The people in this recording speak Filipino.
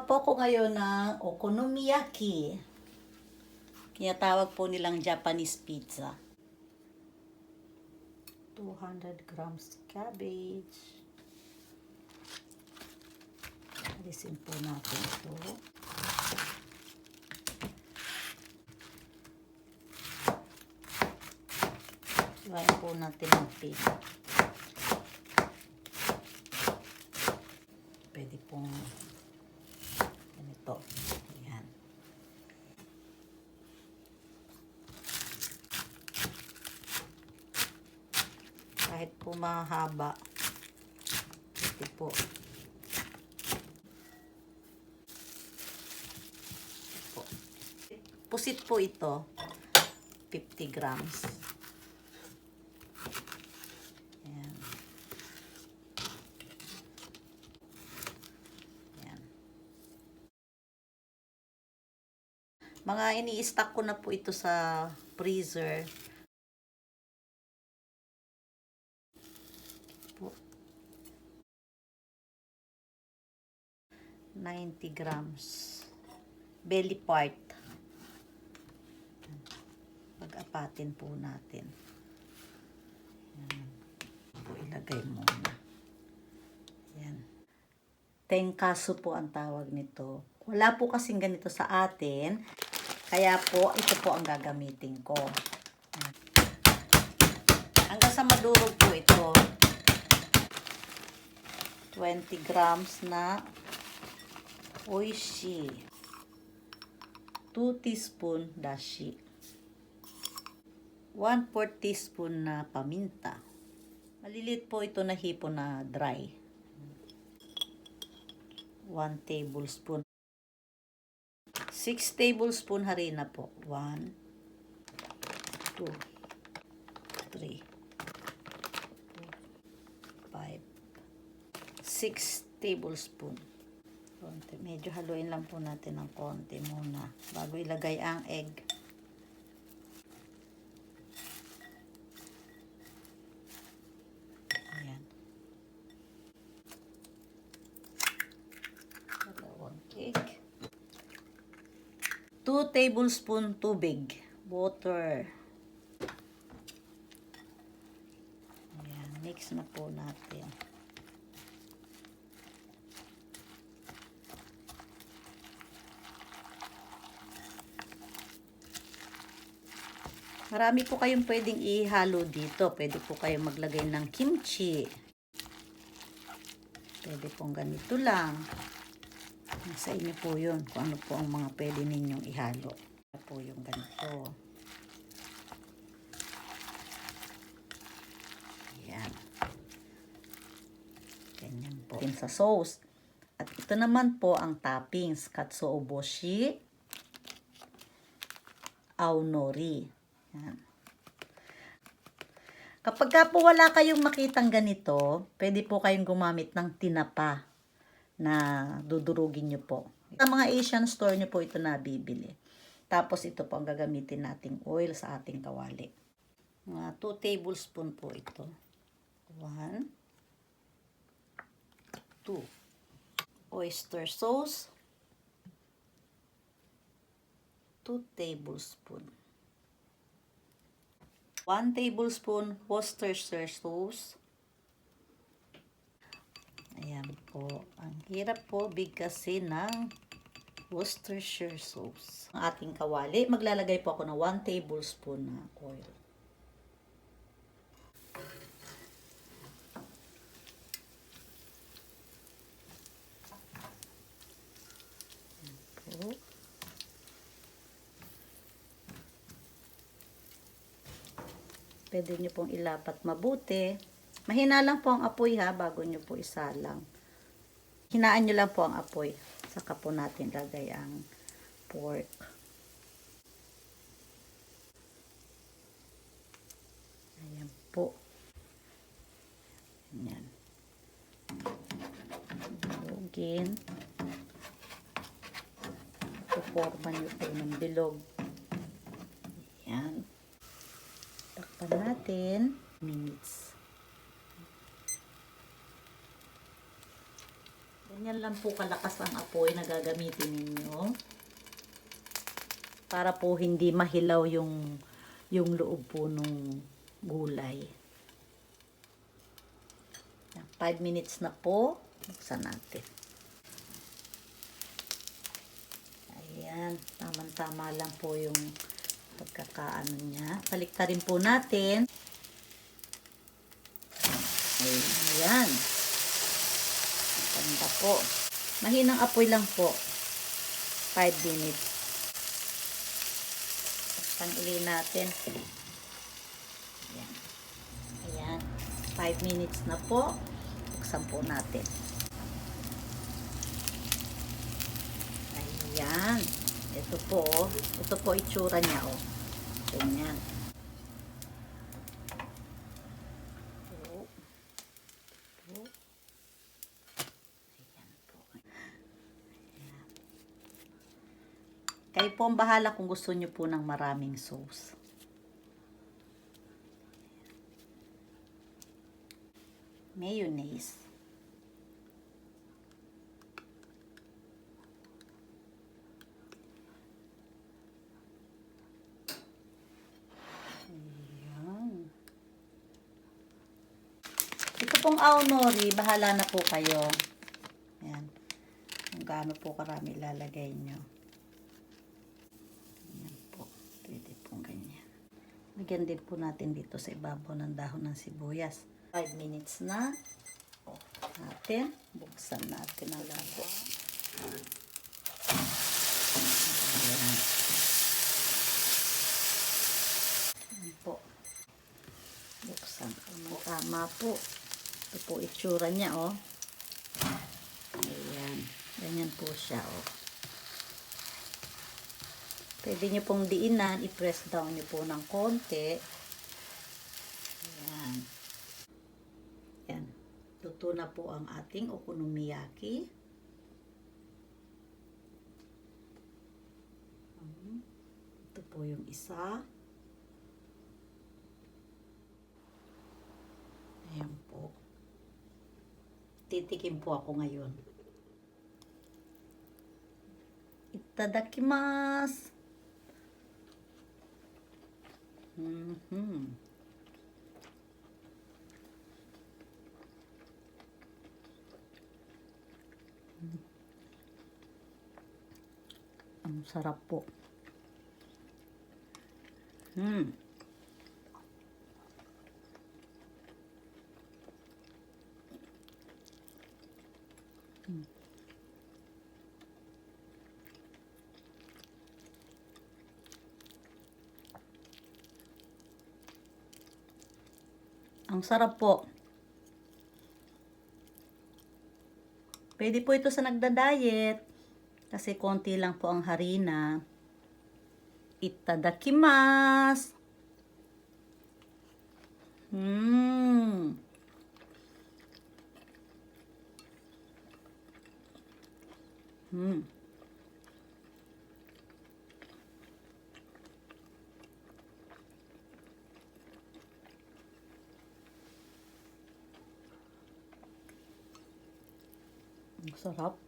Gagawa po ko ngayon ng okonomiyaki. Tinatawag po nilang Japanese pizza. 200 grams cabbage. Alisin po natin ito. Iwain po natin ang pin. Pwede pong ganito. Ayan. Kahit po mahaba. Pwede po. Pusit po ito. 50 grams. Ayan. Ayan. Mga ini-stack ko na po ito sa freezer. Po. 90 grams. Belly part. Pag-apatin po natin. Ayan. Po, ilagay muna. Ayan. Tenkatsu po ang tawag nito. Wala po kasing ganito sa atin. Kaya po, ito po ang gagamitin ko. Ayan. Hanggang sa madurog po ito. 20 grams na oishi. 2 teaspoon dashi. 1/4 teaspoon na paminta. Malilit po ito na hipon na dry. 1 tablespoon. 6 tablespoon harina po. 1, 2, 3, 5, 6 tablespoon. Medyo haluin lang po natin ng konti muna bago ilagay ang egg. Ayan. Dalawang egg. 2 tablespoon tubig. Water. Ayan. Mix na po natin. Marami po kayong pwedeng ihalo dito. Pwede po kayong maglagay ng kimchi. Pwede pong ganito lang. Nasa inyo po yun kung ano po ang mga pwede ninyong ihalo. Ito po yung ganito. Ayan. Ganyan po. Sa sauce. At ito naman po ang toppings. Katsuobushi. Aonori. Yan. Kapag ka po wala kayong makitang ganito, pwede po kayong gumamit ng tinapa na dudurugin nyo po. Sa mga Asian store nyo po ito nabibili. Tapos ito po ang gagamitin nating oil sa ating kawali. Mga 2 tablespoon po ito. 1, 2. Oyster sauce. 2 tablespoon. 1 tablespoon Worcestershire sauce. Ayan po. Ang hirap po bigkasin ng Worcestershire sauce. Ang ating kawali, maglalagay po ako ng 1 tablespoon na oil. Ayan po. Pwede nyo pong ilapat mabuti. Mahina lang po ang apoy ha, bago nyo po isalang. Hinaan nyo lang po ang apoy. Saka po natin lagay ang pork. Ayan po. Ayan. Bilogin. Puporma nyo po ng bilog. Ayan. Takpan natin. Minutes. Ganyan lang po kalakas ang apoy na gagamitin ninyo. Para po hindi mahilaw yung loob po nung gulay. 5 minutes na po. Buksan natin. Ayan. Tama-tama lang po yung pagkakaano niya. Baliktarin po natin. Ayan. Ganda po. Mahinang apoy lang po. 5 minutes. Pang-ili natin. Ayan. Ayan. 5 minutes na po. Buksan po natin. Ayan. Ito po. Ito po itsura niya. Oh. Ganyan. Kayo po ang bahala kung gusto nyo po ng maraming sauce. Mayonnaise. Ayan. Ito pong aonori, bahala na po kayo. Ayan. Kung gaano po karami ilalagay nyo. Lagyan din po natin dito sa ibabaw ng dahon ng sibuyas. 5 minutes na. Natin. Buksan natin ang labo. Ayan. Ayan po. Buksan. Tama po. Ito po itsura niya, oh. Ayan. Ganyan po siya, oh. Pwede nyo pong diinan, i-press down nyo po ng konti. Ayan. Ayan. Luto na po ang ating okonomiyaki. Ito po yung isa. Ayan po. Titikim po ako ngayon. Itadakimasu! Ang sarap po. Ang sarap po. Pwede po ito sa nagda-diet. Kasi konti lang po ang harina. Itadakimasu! Ang sarap.